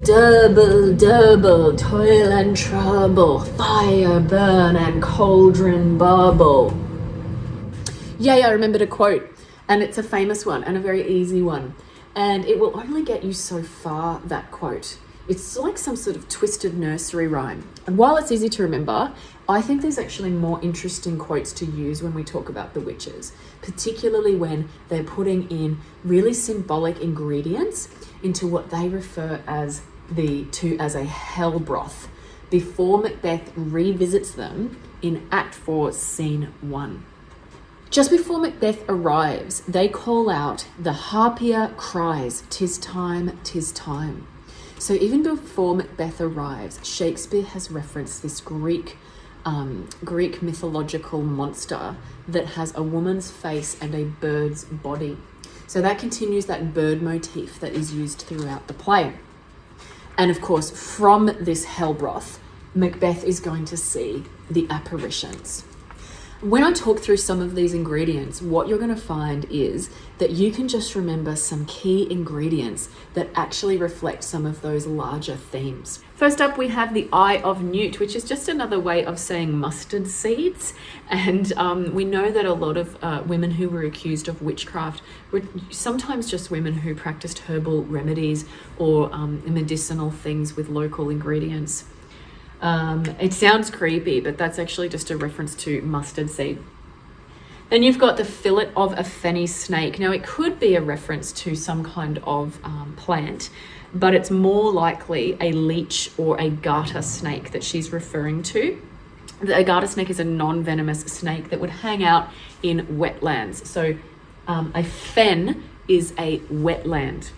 Double, double, toil and trouble, fire burn and cauldron bubble. Yay, I remembered a quote, and it's a famous one and a very easy one. And it will only get you so far, that quote. It's like some sort of twisted nursery rhyme. And while it's easy to remember, I think there's actually more interesting quotes to use when we talk about the witches, particularly when they're putting in really symbolic ingredients into what they refer as as a hell-broth before Macbeth revisits them in Act 4, Scene 1. Just before Macbeth arrives, they call out, "The harpier cries, 'tis time, 'tis time." So even before Macbeth arrives, Shakespeare has referenced this Greek mythological monster that has a woman's face and a bird's body. So that continues that bird motif that is used throughout the play. And of course, from this hell-broth, Macbeth is going to see the apparitions. When I talk through some of these ingredients, what you're going to find is that you can just remember some key ingredients that actually reflect some of those larger themes. First up, we have the eye of newt, which is just another way of saying mustard seeds. And we know that a lot of women who were accused of witchcraft were sometimes just women who practiced herbal remedies or medicinal things with local ingredients. It sounds creepy, but that's actually just a reference to mustard seed. Then you've got the fillet of a fenny snake. Now, it could be a reference to some kind of plant, but it's more likely a leech or a garter snake that she's referring to. A garter snake is a non-venomous snake that would hang out in wetlands. So a fen is a wetland.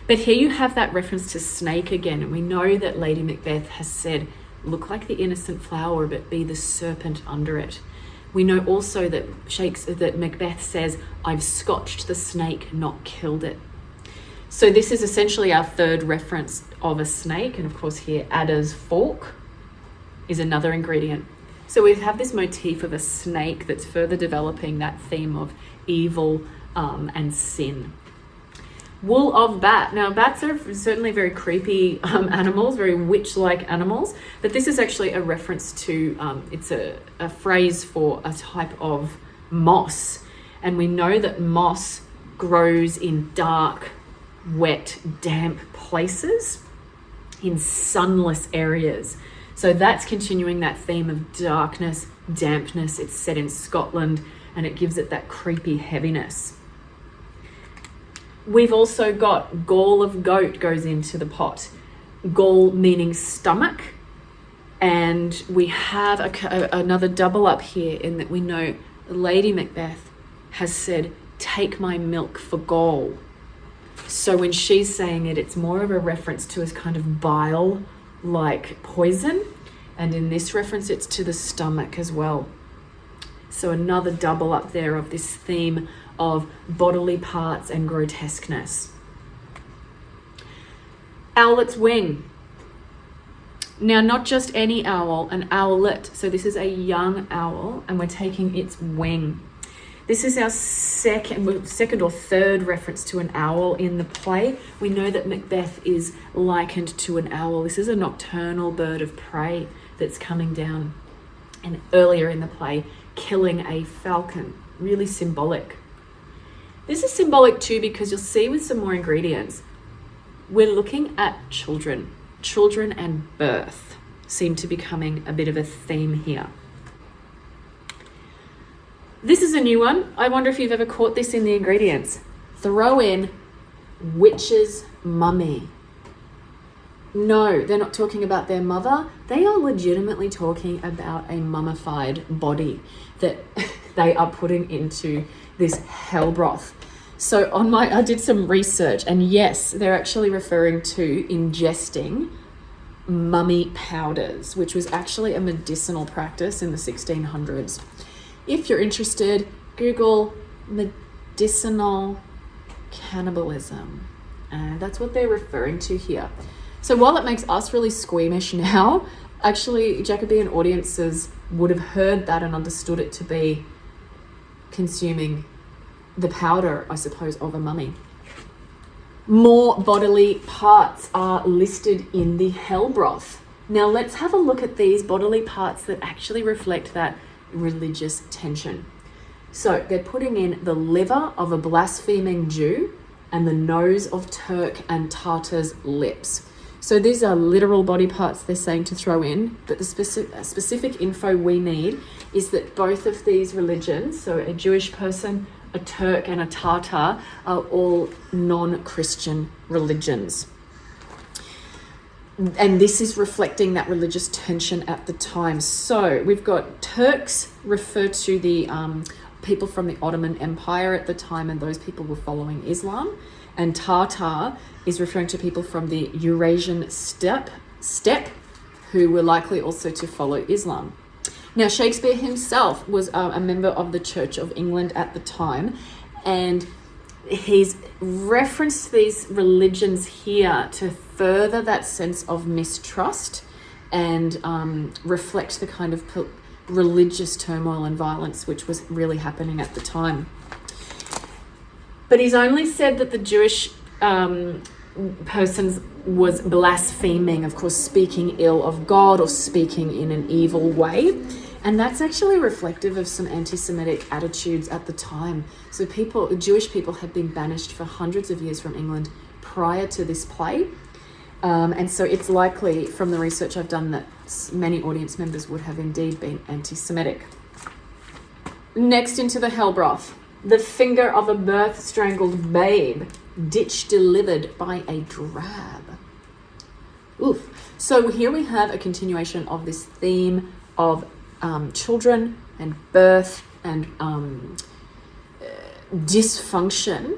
But here you have that reference to snake again, and we know that Lady Macbeth has said, "Look like the innocent flower, but be the serpent under it." We know also that Macbeth says, "I've scotched the snake, not killed it." So this is essentially our third reference of a snake. And of course here, adder's fork is another ingredient. So we have this motif of a snake that's further developing that theme of evil and sin. Wool of bat. Now, bats are certainly very creepy animals, very witch-like animals, but this is actually a reference to, it's a phrase for a type of moss. And we know that moss grows in dark, wet, damp places, in sunless areas. So that's continuing that theme of darkness, dampness. It's set in Scotland, and it gives it that creepy heaviness. We've also got gall of goat goes into the pot. Gall meaning stomach. And we have another double up here in that we know Lady Macbeth has said, "Take my milk for gall." So when she's saying it, it's more of a reference to a kind of bile-like poison. And in this reference, it's to the stomach as well. So another double up there of this theme of bodily parts and grotesqueness. Owlet's wing. Now, not just any owl, an owlet. So this is a young owl, and we're taking its wing. This is our second or third reference to an owl in the play. We know that Macbeth is likened to an owl. This is a nocturnal bird of prey that's coming down, and earlier in the play, killing a falcon. Really symbolic. This is symbolic too because you'll see with some more ingredients, we're looking at children. Children and birth seem to be becoming a bit of a theme here. This is a new one. I wonder if you've ever caught this in the ingredients. Throw in witch's mummy. No, they're not talking about their mother. They are legitimately talking about a mummified body that they are putting into this hell broth. So I did some research, and yes, they're actually referring to ingesting mummy powders, which was actually a medicinal practice in the 1600s. If you're interested, Google medicinal cannibalism, and that's what they're referring to here. So while it makes us really squeamish now, actually Jacobean audiences would have heard that and understood it to be consuming the powder, I suppose, of a mummy. More bodily parts are listed in the hell-broth. Now let's have a look at these bodily parts that actually reflect that religious tension. So they're putting in the liver of a blaspheming Jew and the nose of Turk and Tartar's lips. So these are literal body parts they're saying to throw in, but the specific info we need is that both of these religions, so a Jewish person, a Turk and a Tartar, are all non-Christian religions. And this is reflecting that religious tension at the time. So we've got Turks refer to the people from the Ottoman Empire at the time, and those people were following Islam. And Tartar is referring to people from the Eurasian steppe, who were likely also to follow Islam. Now, Shakespeare himself was a member of the Church of England at the time, and he's referenced these religions here to further that sense of mistrust and reflect the kind of religious turmoil and violence which was really happening at the time. But he's only said that the Jewish person was blaspheming, of course, speaking ill of God or speaking in an evil way. And that's actually reflective of some anti-Semitic attitudes at the time. So Jewish people had been banished for hundreds of years from England prior to this play. And so it's likely, from the research I've done, that many audience members would have indeed been anti-Semitic. Next, into the hell-broth. The finger of a birth-strangled babe, ditch delivered by a drab. Oof. So here we have a continuation of this theme of children and birth and dysfunction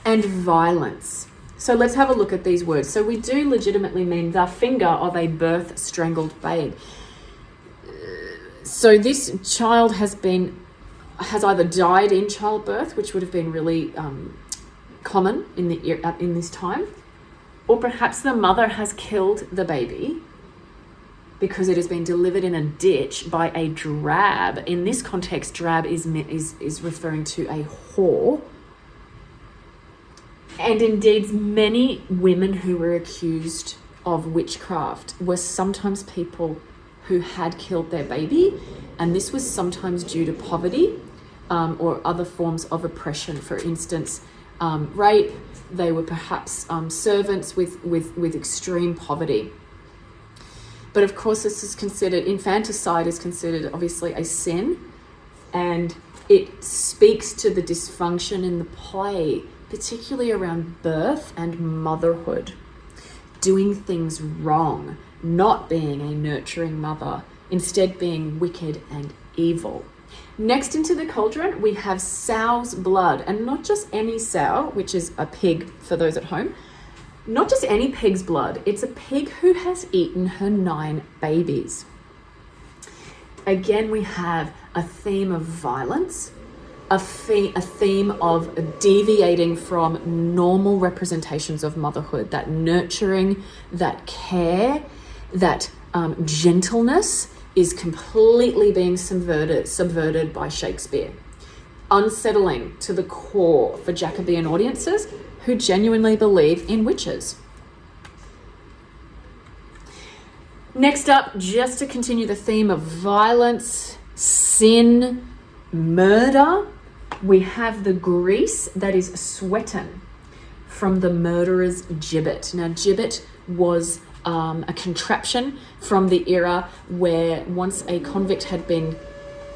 and violence. So let's have a look at these words. So we do legitimately mean the finger of a birth-strangled babe. So this child has either died in childbirth, which would have been really common in this time, or perhaps the mother has killed the baby because it has been delivered in a ditch by a drab. In this context, drab is referring to a whore. And indeed, many women who were accused of witchcraft were sometimes people who had killed their baby, and this was sometimes due to poverty or other forms of oppression. For instance, rape. They were perhaps servants with extreme poverty. But of course, this is considered, infanticide is considered obviously a sin, and it speaks to the dysfunction in the play, particularly around birth and motherhood, doing things wrong, not being a nurturing mother, instead being wicked and evil. Next, into the cauldron, we have sow's blood, and not just any sow, which is a pig for those at home, not just any pig's blood, it's a pig who has eaten her 9 babies. Again, we have a theme of violence, a theme of deviating from normal representations of motherhood, that nurturing, that care, that gentleness is completely being subverted by Shakespeare. Unsettling to the core for Jacobean audiences who genuinely believe in witches. Next up, just to continue the theme of violence, sin, murder, we have the grease that is sweaten from the murderer's gibbet. Now, gibbet was a contraption from the era where once a convict had been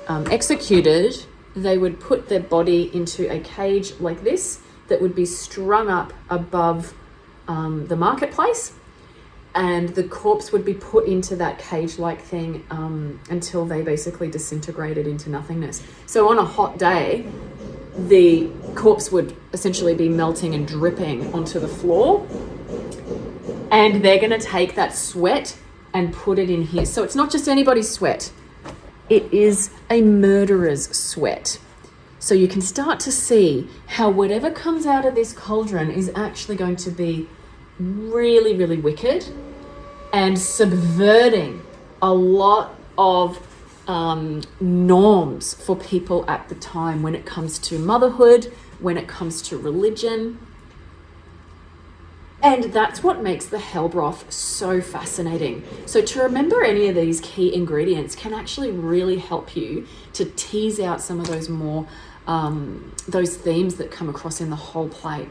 executed, they would put their body into a cage like this that would be strung up above the marketplace, and the corpse would be put into that cage-like thing until they basically disintegrated into nothingness. So on a hot day, the corpse would essentially be melting and dripping onto the floor, and they're going to take that sweat and put it in here. So it's not just anybody's sweat. It is a murderer's sweat. So you can start to see how whatever comes out of this cauldron is actually going to be really, really wicked and subverting a lot of norms for people at the time when it comes to motherhood, when it comes to religion. And that's what makes the hell-broth so fascinating. So to remember any of these key ingredients can actually really help you to tease out some of those more, those themes that come across in the whole play.